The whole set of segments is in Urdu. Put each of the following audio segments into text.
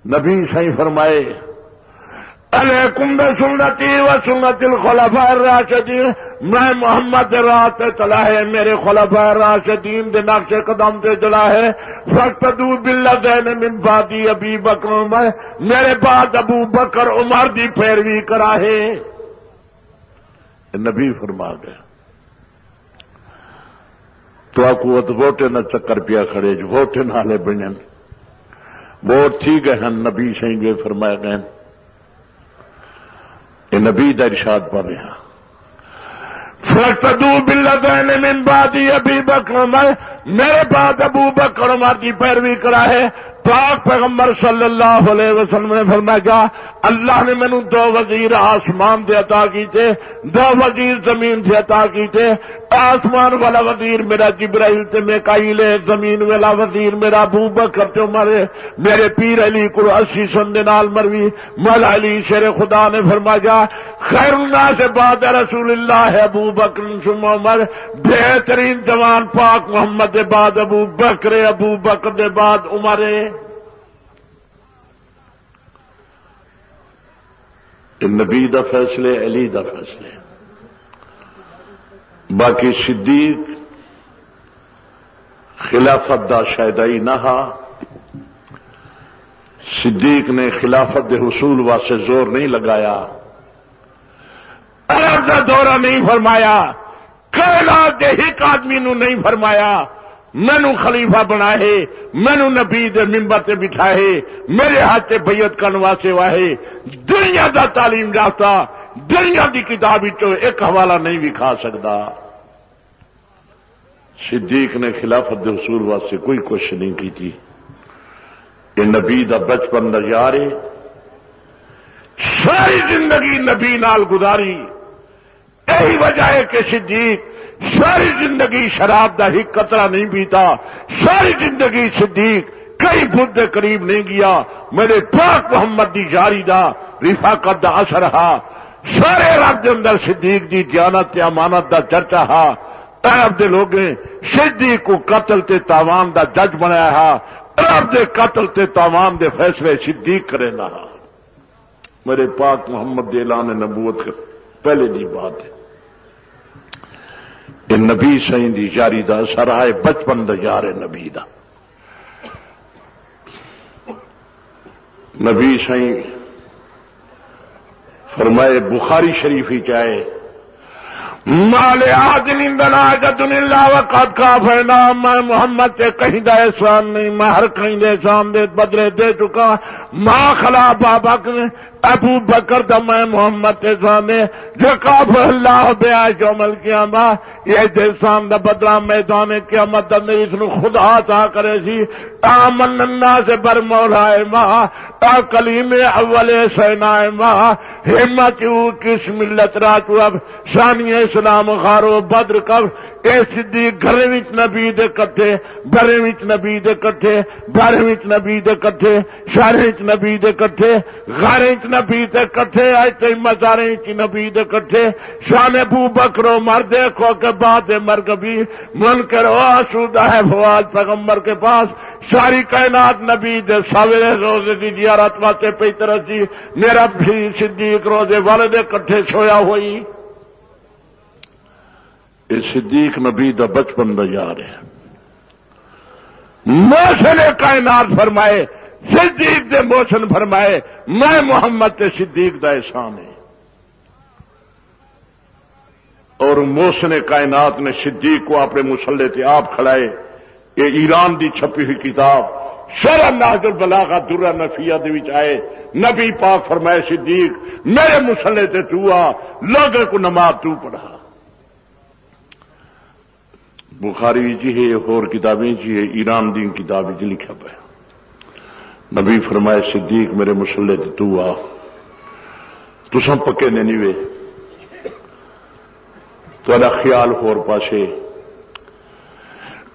نبی صحیح فرمائے علیکم بسنتی و سنت الخلفاء الراشدین، میں محمد رات چلا ہے میرے خلفاء راشدین دے نقش قدم تے چلا ہے، فاقتدوا بالذین من بعدی ابی بکر عمر، میرے بعد ابو بکر عمر دی پیروی کرا ہے۔ نبی فرما گئے تو قوت ووٹے نہ چکر پیا کھڑے جو ووٹے نالے بنن ووٹ تھی گئے ہیں، نبی صحیح گئے فرمایا گئے یہ نبی دا ارشاد پڑھ رہے ہیں فاقتدوا بالذین من بعدی ابی بکر عمر، میرے بعد ابو بکر عمر کی پیروی کرا ہے۔ پاک پیغمبر صلی اللہ علیہ وسلم نے فرمایا اللہ نے مینوں دو وزیر آسمان دے عطا کیتے، دو وزیر زمین سے عطا کیتے۔ آسمان والا وزیر میرا جبرائیل تے میکائیل ہے، زمین والا وزیر میرا ابو بکر تے عمر ہے۔ میرے پیر علی کو 80 سن دے نال مروی مولا علی شیر خدا نے فرمایا خیر الناس بعد رسول اللہ ابو بکر ثم عمر، بہترین جوان پاک محمد دے بعد ابو بکر، ابو بکر دے بعد عمر ہے۔ نبی دا فیصلے علی دا فیصلے، باقی صدیق خلافت دا شائدائی نہ ہا، صدیق نے خلافت دے حصول واسطے زور نہیں لگایا، عرب دا دورہ نہیں فرمایا، کائنات دے ایک آدمی نو نہیں فرمایا مینو خلیفہ بنائے، مینو نبی دے منبر تے بٹھائے، میرے ہاتھ تے بیعت کرن واسطے واہے۔ دنیا دا تعلیم یافتہ دنیا دی کتاب وچوں ایک حوالہ نہیں وکھا سکدا۔ صدیق نے خلافت دے حصول واسطے کوئی کوشش نہیں کی تھی۔ یہ نبی دا بچپن دا یار ہے، ساری زندگی نبی نال گزاری، یہی وجہ ہے کہ صدیق ساری زندگی شراب دا ہی قطرہ نہیں پیتا، ساری زندگی صدیق کئی بدھ دے قریب نہیں گیا، میرے پاک محمد دی یاری دا رفاقت دا اثر ہا، سارے عرب دے اندر صدیق دی دیانت تے امانت دا چرچا ہا۔ عرب دے لوگیں صدیق کو قتل تے تاوان دا جج بنایا ہا، عرب دے قتل تے تاوان دے فیصلے صدیق کرے نہ ہا۔ میرے پاک محمد دے اعلان نبوت کے پہلے دی بات ہے، یہ نبی صحیح دی یاری دا اثر ہے، بچپن دا یار ہے نبی دا۔ نبی صحیح فرمائے بخاری شریف ہی چاہے مال عادل دنا جدن اللہ وقت کافینا، میں محمد سے کہیں دا احسان نہیں، میں ہر کہیں دے احسان دے بدلے دے چکا، ماں خلا بابا ابو بکر دا میں محمد کے سامنے جو کاف اللہ بیا یومل قیامت، یہ احسان دا بدلہ میدان قیامت دا میری اس نو خدا عطا کرے سی۔ آمن الناس بر مولا ماں تا کلیم اول سینا ماں، ہمت کس ملت راتو اب شانی اسلام خارو بدر کب، اے صدیق گھر وچ نبی دے کٹھے، گھر وچ نبی دے کٹھے، گھر وچ نبی دے کٹھے، شہر وچ نبی دے کٹھے، گھر وچ نبی دے کٹھے، ایتے مزارے وچ نبی دے کٹھے۔ شان ابو بکر عمر دیکھو کہ بعد مرگ بھی منکر و آسودہ ہے فواد پیغمبر کے پاس، ساری کائنات نبی دے سویرے روزے دی زیارت واسطے پیت رسی، میرا بھی صدیق روزے والے دے کٹھے سویا ہوئی۔ یہ صدیق نبی دا بچپن دا یار ہے۔ محسن کائنات فرمائے، صدیق دے محسن فرمائے میں محمد تے صدیق دا احسان ہے۔ اور محسن کائنات نے صدیق کو اپنے مسلح تے آپ کھڑائے۔ یہ ایران دی چھپی ہوئی کتاب شرح نہج البلاغہ درہ نفیہ دے وچ آئے، نبی پاک فرمائے صدیق میرے مسلح تے تو آ، لوگوں کو نماز تو پڑھا۔ بخاری جی ہے اور کتابیں جی ہے، ایران دین کتاب جی لکھا پہ نبی فرمائے صدیق میرے مسلح تے تو آ، تساں پکے نے نیوے تھوڑا خیال ہور پاسے۔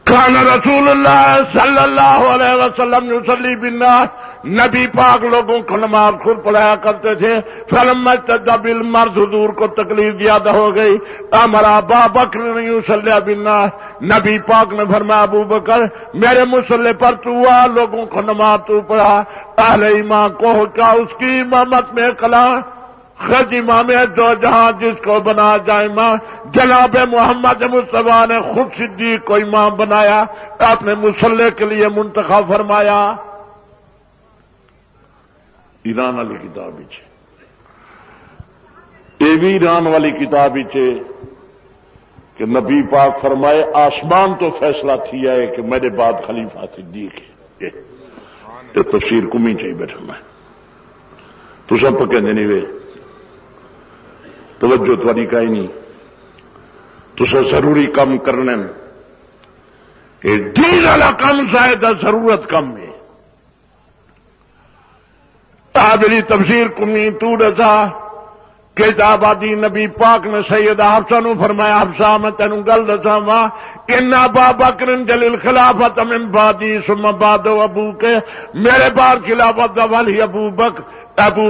کان رسول اللہ صلی اللہ علیہ وسلم یصلی بالناس نبی پاک لوگوں کو نماز خود پڑھایا کرتے تھے. فلما اشتد بالمرض حضور کو تکلیف زیادہ ہو گئی. امر ابا بکر نے یصلی بالناس, نبی پاک نے فرمایا ابو بکر میرے مصلی پر تو آ, لوگوں کو نماز تو پڑھا. اہل ایمان کو کیا اس کی امامت میں کلا خود امام دو جہاں جس کو بنا جائے امام. جناب محمد مصطفیٰ نے خود صدیق کو امام بنایا, اپنے مصلی کے لیے منتخب فرمایا. ایران والی کتاب یہ بھی ایران والی کتاب کہ نبی پاک فرمائے آسمان تو فیصلہ تھی ہے کہ میرے بعد خلیفہ صدیق ہے. یہ تفسیر کمی چاہیے بیٹھا میں تو سب پکے نہیں وے توجہ تھوڑی کا ہی نہیں. تو ضروری کم کرنے دین والا کم شاید ضرورت کم ہے. میری تفسیر کمی تو رضا کہ آبادی نبی پاک نے سیدہ حفصہ نو فرمایا حفصہ میں تینوں گل دساں وا ان ابا بکر جلیل خلافت من بعدی ثم بعد ابو کے, میرے بعد خلافت دا والی ابو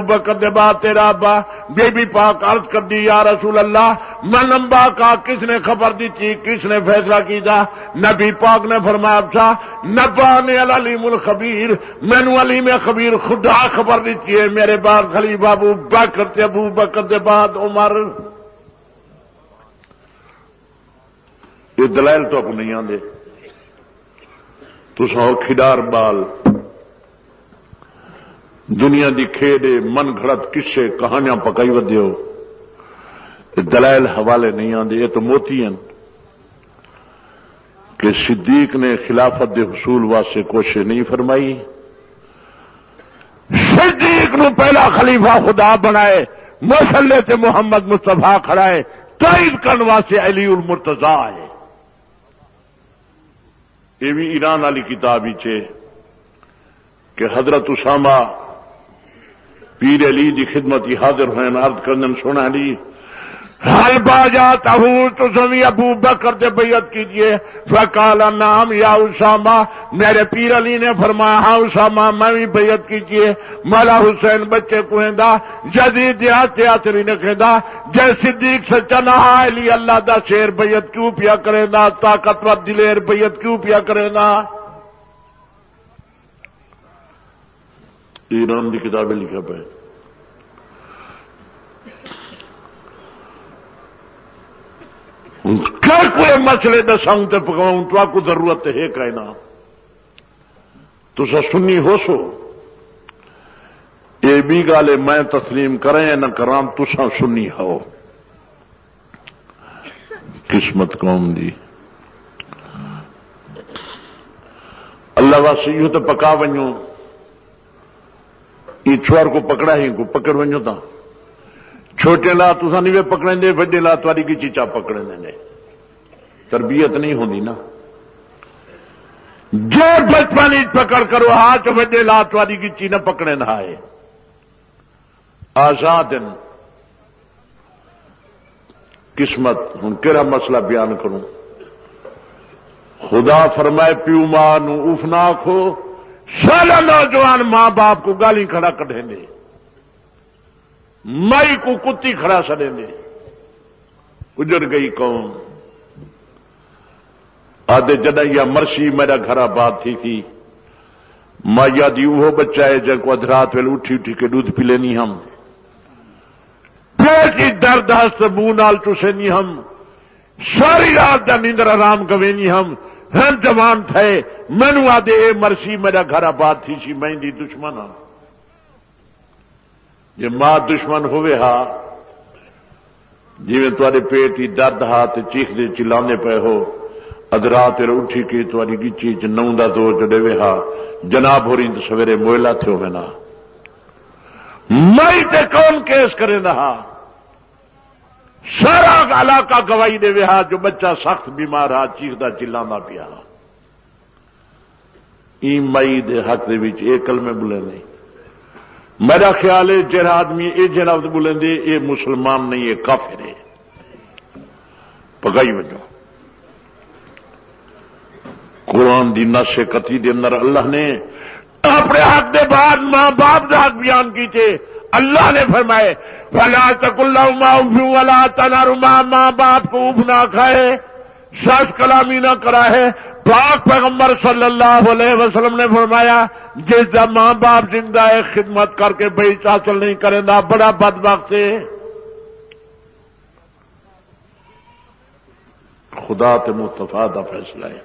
بکر دے بعد تیرا ابا. بی بی پاک عرض کر دی یا رسول اللہ من انبا کا کس نے خبر دی تھی, کس نے فیصلہ کی تھا؟ نبی پاک نے فرمایا حفصہ نبانی العلیم الخبیر, مینو علیم خبیر خدا خبر دیتی ہے میرے بعد خلیفہ ابو بکر دے بعد عمر. یہ دلائل تو کو نہیں آندے تو سو کھڈار بال دنیا دی کھیڈ من گھڑت قصے کہانیاں پکائی ودے ہو. دلائل حوالے نہیں آندے. یہ تو موتی ہیں کہ صدیق نے خلافت دے حصول واسطے کوشش نہیں فرمائی. صدیق نو پہلا خلیفہ خدا بنائے, مصلی تے محمد مصطفیٰ کھڑائے, تائید کرنے واسطے علی المرتضیٰ ہے. یہ بھی ایران والی کتاب کہ حضرت اسامہ پیر علی دی خدمت حاضر ہوئے عرض کرنے سونا علی حل باجات تو سمی ابو بکر سے بیعت کیجئے. فقال نام یا اسامہ, میرے پیر علی نے فرمایا ہاں اسامہ میں بھی بیعت کیجئے. مولا حسین بچے کو ہندا جدید تیاتری نے کہندا جے صدیق سچا نہ علی اللہ دا شیر بیعت کیوں پیا کرے دا, طاقتور دلیر بیعت کیوں پیا کرے دا. ایران دی کتابیں لکھا پہ کیا کوئی مسئلے دساؤں تے پکاؤں تو آپ کو ضرورت ہے کہنا تو سنی ہو سو. یہ بھی گالے میں تسلیم کریں نہ کرام تو سنی ہو. قسمت قوم دی اللہ واسیو تو پکا ونجو یہ چھوار کو پکڑا ہی کو پکڑ ونجو تا چھوٹے لا تو نہیں وے پکڑیں دے, وڈے لا تاری کی چیچا پکڑیں دے. تربیت نہیں ہوندی نا. جو بچپن پکڑ کرو ہاتھ وڈے لا تاری کی چی نہ پکڑے نہ آئے. آزاد قسمت ہوں کہڑا مسئلہ بیان کروں. خدا فرمائے پیو ماں نو اف نہ آکھو, سارا نوجوان ماں باپ کو گالی کھڑا کٹیں دے, مائی کو کتی کھڑا سڑیں دے. گزر گئی قوم آدھے جدہ یا مرسی میرا گھر آباد تھی مایا دی وہ بچہ ہے جن کو ادھرات ویل اٹھی اٹھی کے دودھ پی لینی ہم, پیٹ کی درد ہست منہ نال چوسینی ہم, ساری رات دا نیندر آرام گوینی ہم جوان تھے. مینو آدھے اے مرسی میرا گھر آباد تھی سی میں دی دشمن ہاں. جی ماں دشمن ہوئے ہا جی میں تھوڑے پیٹ کی درد ہا تے چیخ دے چلانے پے ہو, ادرات اٹھی کے تھوڑی گچی چ نو دا زور چڑے وے ہا جناب ہو رہی تو سویرے موئلہ تھے ہوئے نا میں تے کون کیس کرے نہ سارا علاقہ گواہی دے وے ہا جو بچہ سخت بیمار ہا چیخدا چلانا پیا. ای مئی دے حق دے وچ اے کلمے بولے نہیں. میرا خیال ہے جہاں آدمی یہ جہاں بولیں دے یہ مسلمان نہیں ہے, کافر ہے. پگائی وجہ قرآن دی نص قطعی دے اندر اللہ نے اپنے حق دے بعد ماں باپ دا حق بیان کیتے اللہ نے فرمائے فلا تقل لهما اف ولا تنهرهما، ماں باپ کو اف نہ کھائے، سچ کلامی نہ کرائے۔ پاک پیغمبر صلی اللہ علیہ وسلم نے فرمایا جس دا ماں باپ زندہ ہے خدمت کر کے بھئی حاصل نہیں کرے گا بڑا بدبخت ہے۔ خدا تے مصطفیٰ دا فیصلہ ہے۔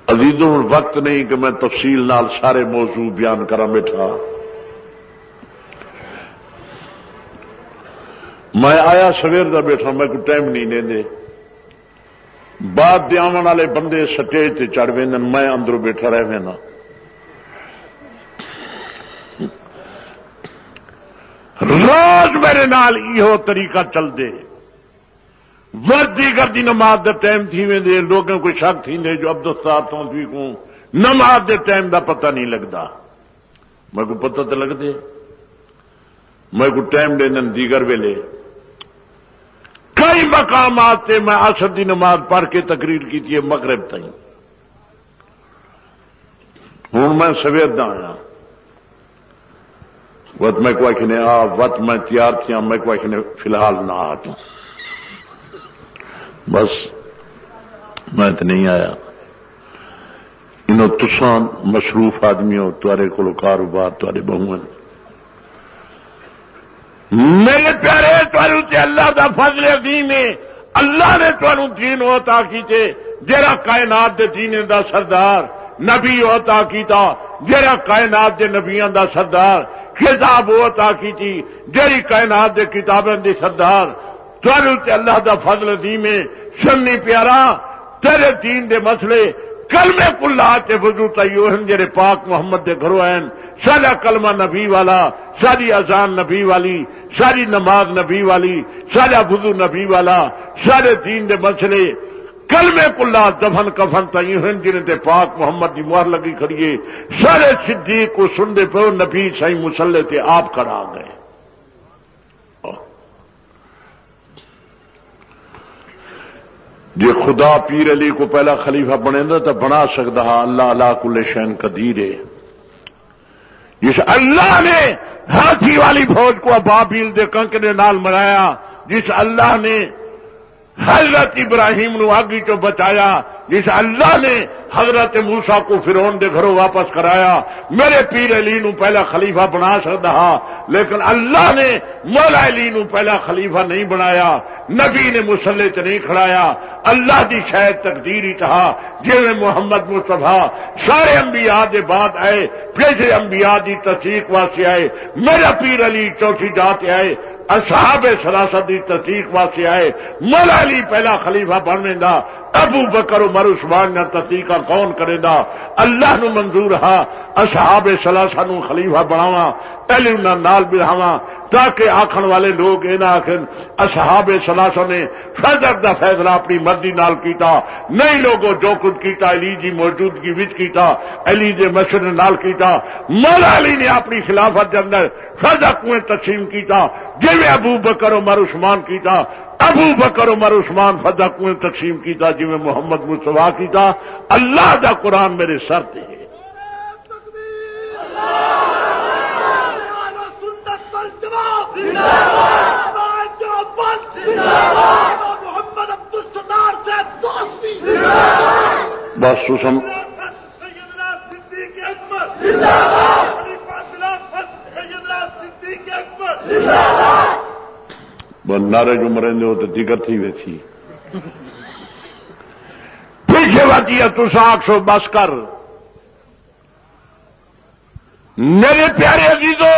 عزیزوں وقت نہیں کہ میں تفصیل نال سارے موضوع بیان کرا بیٹھا۔ میں آیا سویر دا بیٹھا، میں کوئی ٹائم نہیں دیندے، بعد دے آون والے بندے سٹیج تے چڑھ ویندن، میں اندروں بیٹھا رہ وینا۔ روز میرے نال یہ طریقہ چل دے، دیگر دی نماز دے ٹائم تھی ویندے، لوگوں کو شک تھیندے جو عبدالستار تو بھی کو نماز دے ٹائم دا پتہ نہیں لگدا۔ میں کو پتہ تے لگ دے، میں کو ٹائم دینن دیگر ویلے کئی مقامات تے میں عصر دی نماز پڑھ کے تقریر کی ہے مغرب تائیں۔ ہوں میں سویر دا آیا، وقت میں کو آخنے آ وقت میں تیار تھیا، میں کو آخنے فی الحال نہ آتا، بس میں تو نہیں آیا۔ انہوں تساں مصروف آدمی ہو، تارے کو کاروبار تارے بہوئن، میرے پیارے تھانوں تے اللہ دا فضل عظیم ہے۔ اللہ نے تھانوں دین عطا کیتے جڑا کائنات دے دین دا سردار، نبی عطا کیتا جڑا کائنات دے نبیاں دا سردار، کتاب عطا کیتی جڑی کائنات دے کتاباں دی سردار۔ تھانوں تے اللہ دا فضل عظیم ہے۔ سنی پیارا تیرے دین دے مسئلے کلمے کلا تے وضو تیو ہیں جڑے پاک محمد دے گھروں ہیں، سارا کلمہ نبی والا، ساری اذان نبی والی، ساری نماز نبی والی، سارا وضو نبی والا، سارے دین دے مسئلے کلمے کلا دفن کفن تیو ہیں جنہیں تے پاک محمد دی مہر لگی کھڑیے۔ سارے صدیق کو سنتے پہ نبی صحیح مسلح تے آپ کھڑا گئے۔ جی خدا پیر علی کو پہلا خلیفہ بنے گا تو بنا سکتا ہے، اللہ علی کل شیء قدیر ہے۔ جس اللہ نے ہاتھی والی فوج کو ابابیل دے کنکرے نال مرایا، جس اللہ نے حضرت ابراہیم نو آگی چو بچایا، جس اللہ نے حضرت موسیٰ کو فرعون دے گھروں واپس کرایا، میرے پیر علی نو پہلا خلیفہ بنا سکتا ہے، لیکن اللہ نے مولا علی نو پہلا خلیفہ نہیں بنایا، نبی نے مسلح تے نہیں کھڑایا۔ اللہ دی شاید تقدیر ہی تھا جی محمد مصطفیٰ سارے انبیاء دے بعد آئے، پھر انبیاء دی تصدیق واسطے آئے، میرا پیر علی چوتھی جات آئے، اصحاب ثلاثہ دی تصدیق واسطے آئے، مولا علی پہلا خلیفہ بننے دا، ابو بکر عمر عثمان نہ تصدیق کون کرے گا؟ اللہ نو منظور ہا اصحاب ثلاثہ نو خلیفہ بناواں، علی نال بڑھاواں، تاکہ آکھن والے لوگ یہ نہ آخر اصحاب ثلاثہ نے فجر دا فیصلہ اپنی مرضی نال کیتا، نہیں لوگوں جو کچھ کیتا علی جی موجودگی وچ کیتا، علی دے مشورے نال کیتا۔ مولا علی نے اپنی خلافت کے اندر فجر کو تقسیم کیتا، جویں ابو بکر عمر عثمان کیتا، ابو بکر عمر عثمان فضا کو تقسیم کیتا جویں محمد مصطفیٰ کیتا۔ اللہ دا قرآن میرے سر تے ہے۔ بس سم نعرے جو مرندے ہو تو دیگر تھی ویسی پیچھے واتی ہے تو ساکھ سو بس کر۔ میرے پیارے عزیزو،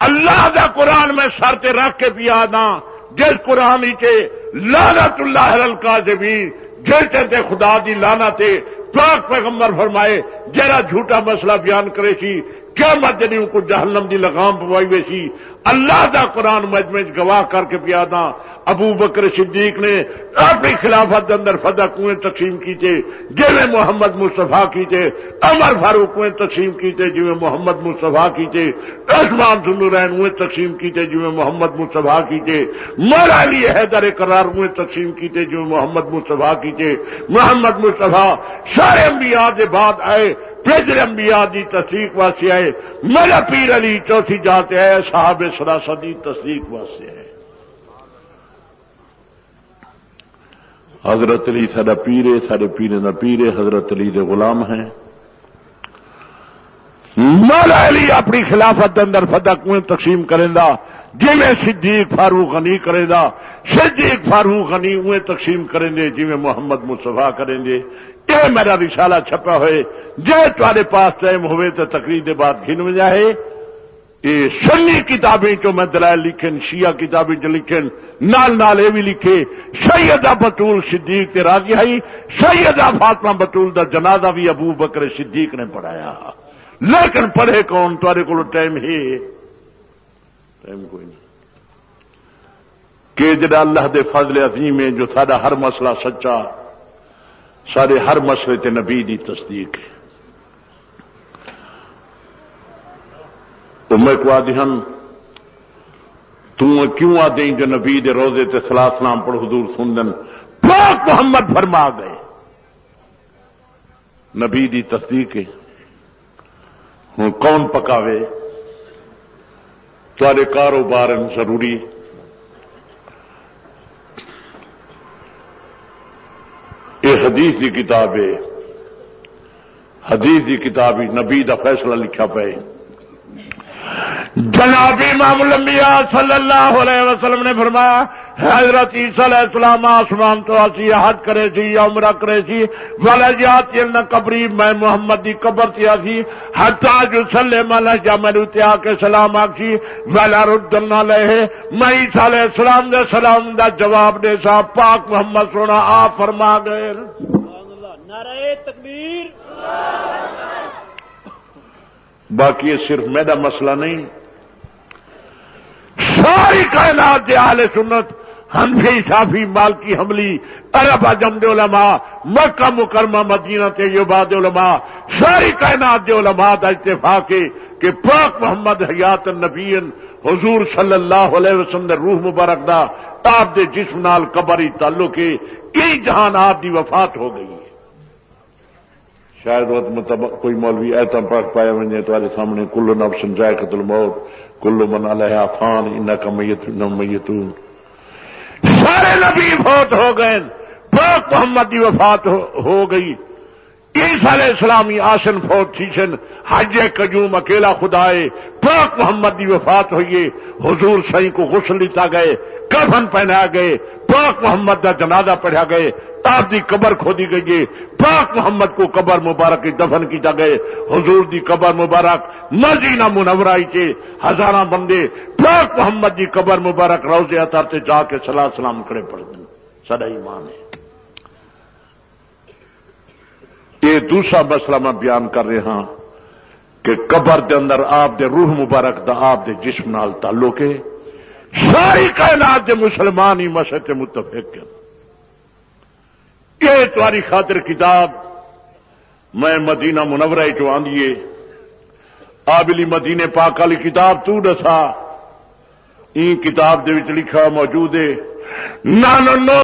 اللہ دا قرآن میں سر تے رکھ کے پیا نا، جس قرآن ہی کے لعنت اللہ علی الکاذبین، جس تے خدا دی لعنت ہے۔ پاک پیغمبر فرمائے جرا جھوٹا مسئلہ بیان کرے سی قیامت دن کو جہنم دی لگام پوائی ویسی۔ اللہ دا قرآن مجمع گواہ کر کے پیا دا، ابو بکر صدیق نے اپنی خلافت اندر فتح کنویں تقسیم کیتے جویں محمد مصطفیٰ کیتے، عمر فاروق کنویں تقسیم کیتے جویں محمد مصطفیٰ کیتے، عثمان ذوالنورین کنویں تقسیم کیتے جویں محمد مصطفیٰ کیتے، مولا علی حیدر قرار کنویں تقسیم کیتے جویں محمد مصطفیٰ کیتے۔ محمد مصطفیٰ سارے انبیاء دے بعد آئے، پیدر انبیاء دی تصدیق واسطے آئے، مولا پیر علی چوتھی جاتے آئے، صحاب ثلاثہ دی تصدیق واسطے آئے۔ حضرت علی ساڈا پیر ہے، ساڈے پیرے دا پیر ہے، حضرت علی دے غلام ہیں۔ مولا علی اپنی خلافت اندر فتح کنویں تقسیم کریندا جویں صدیق فاروق غنی کریندا، صدیق فاروق غنی اویں تقسیم کریندے جویں محمد مصطفیٰ کریندے۔ یہ میرا رسالہ چھپا ہوئے، جے تہاڈے پاس ٹائم ہوئے تو تقریر دے بعد گھن جائے۔ یہ سنی کتابیں جو میں دلائل لکھن، شیعہ کتابیں جو لکھن، نال نال یہ بھی لکھے سیدہ بطول صدیق تے راضی آئی، سیدہ فاطمہ بطول دا جنازہ بھی ابو بکر صدیق نے پڑھایا، لیکن پڑھے کون؟ تمہارے کو ٹائم ہے؟ ٹائم کوئی نہیں کہ جڑا اللہ دے فضل عظیم ہے جو سارا ہر مسئلہ سچا، سارے ہر مسئلے تے نبی دی تصدیق ہے۔ تو میں کو آدھی ہن تو کیوں آدیں جو نبی دے روزے تے صلاۃ سلام پڑھ حضور سندن، پاک محمد فرما گئے، نبی دی تصدیق ہے۔ ہوں کون پکاوے؟ تارے کاروبار ضروری، یہ حدیث کی کتاب ہے، حدیث کی کتاب ہی نبی دا فیصلہ لکھا پے۔ جناب امام الانبیاء صلی اللہ علیہ وسلم نے فرمایا حضرت عیسیٰ علیہ السلام آسمان تو آسی حج کرے سی یا عمرہ کرے سی والا جاتی نہ قبری میں محمد دی قبر تی آسی حتی جو سلم علیہ جا میں تے آ کے سلام آکسی والا ردن علیہ میں عیسیٰ علیہ السلام دے سلام دا جواب دے سا پاک محمد سونا آپ فرما گئے۔ نعرہ تکبیر۔ باقی یہ صرف میرا مسئلہ نہیں، ساری کائنات دے اہل سنت، حنفی، شافعی، مالکی، حنبلی، عرب عجم دے علماء، مکہ مکرمہ مدینہ طیبہ دے علماء، ساری کائنات دے علماء دا اتفاق ہے کہ پاک محمد حیات النبی حضور صلی اللہ علیہ وسلم دے روح مبارک دا آپ دے جسم نال قبری تعلق ہے، کئی جہان آپ دی وفات ہو گئی ہے۔ شاید وقت مطابق کوئی مولوی ایتا پاک پایا ونجے تمہارے سامنے کل نفس ذائقۃ الموت کل من علیہا فان انک میت انہم میتون، سارے نبی فوت ہو گئے، پاک محمد دی وفات ہو گئی۔ عیسیٰ علیہ السلامی آسن فوت تھیسن، حج قیوم اکیلا خدائے، پاک محمد دی وفات ہوئیے، حضور صحیح کو غسل لیتا گئے، کفن پہنا گئے، پاک محمد دا جنازہ پڑھا گئے، آپ دی قبر کھودی گئی ہے، پاک محمد کو قبر مبارک دفن کیتا گئے، حضور دی قبر مبارک مدینہ منورہ کے ہزاراں بندے پاک محمد دی قبر مبارک روضے اطہر تے جا کے صلاۃ سلام کرے پڑھ دیں، سدا ایمان ہے۔ یہ دوسرا مسئلہ میں بیان کر رہا ہاں کہ قبر دے اندر آپ دے روح مبارک دا آپ دے جسم نال تعلق ہے، ساری کائنات دے مسلمان ہی مسئلے متفق ہیں۔ یہ تمہاری خاطر کتاب میں مدینہ منورہ جو آندیے آبلی مدینے پاک والی کتاب تو دسا، این کتاب دے وچ لکھا موجود ہے 99